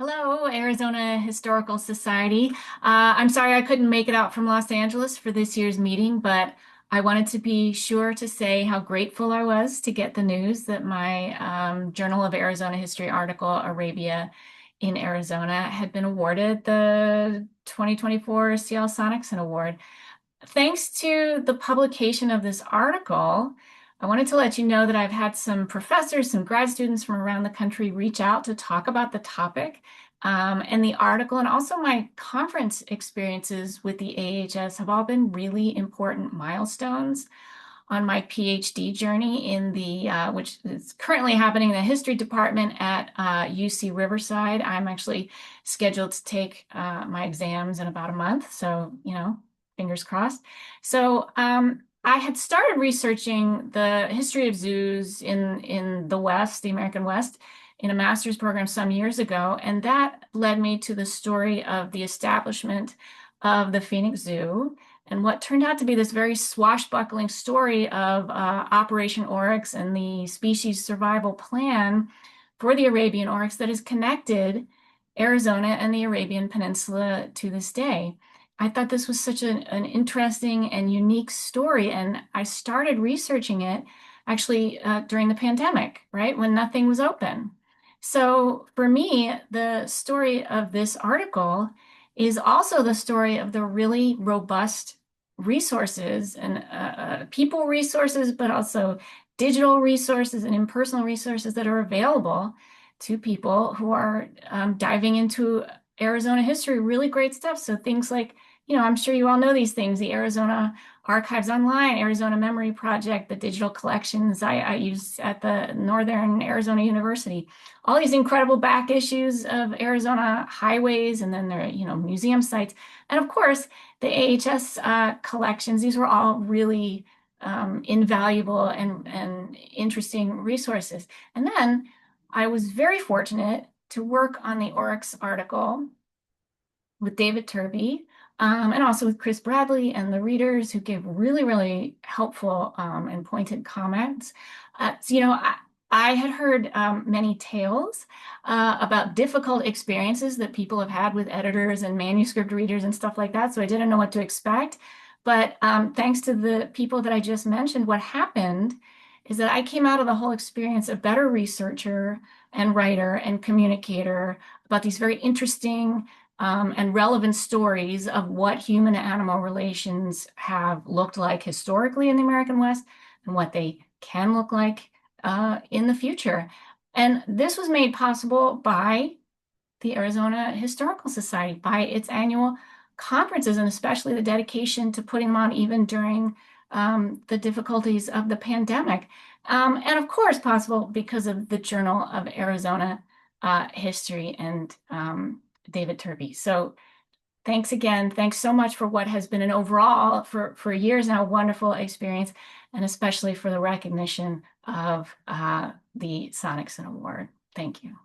Hello, Arizona Historical Society. I'm sorry I couldn't make it out from Los Angeles for this year's meeting, but I wanted to be sure to say how grateful I was to get the news that my Journal of Arizona History article, Arabia in Arizona, had been awarded the 2024 CL Sonnichsen Award. Thanks to the publication of this article, I wanted to let you know that I've had some professors, some grad students from around the country reach out to talk about the topic. And the article and also my conference experiences with the AHS have all been really important milestones on my PhD journey in which is currently happening in the history department at UC Riverside. I'm actually scheduled to take my exams in about a month. So, fingers crossed. So I had started researching the history of zoos in the West, the American West, in a master's program some years ago, and that led me to the story of the establishment of the Phoenix Zoo and what turned out to be this very swashbuckling story of Operation Oryx and the species survival plan for the Arabian oryx that has connected Arizona and the Arabian Peninsula to this day. I thought this was such an interesting and unique story, and I started researching it actually during the pandemic, right, when nothing was open. So for me, the story of this article is also the story of the really robust resources and people resources, but also digital resources and impersonal resources that are available to people who are diving into Arizona history. Really great stuff. So things like, I'm sure you all know these things, the Arizona Archives Online, Arizona Memory Project, the digital collections I use at the Northern Arizona University, all these incredible back issues of Arizona highways, and then there, museum sites. And of course, the AHS collections. These were all really invaluable and interesting resources. And then I was very fortunate to work on the Oryx article with David Turby, and also with Chris Bradley and the readers who gave really, really helpful and pointed comments. I had heard many tales about difficult experiences that people have had with editors and manuscript readers and stuff like that, so I didn't know what to expect. But thanks to the people that I just mentioned, what happened is that I came out of the whole experience a better researcher and writer and communicator about these very interesting and relevant stories of what human-animal relations have looked like historically in the American West and what they can look like in the future. And this was made possible by the Arizona Historical Society, by its annual conferences, and especially the dedication to putting them on even during the difficulties of the pandemic. And of course, possible because of the Journal of Arizona History and David Turby. So thanks again. Thanks so much for what has been an overall, for years now, wonderful experience, and especially for the recognition of the Sonnichsen Award. Thank you.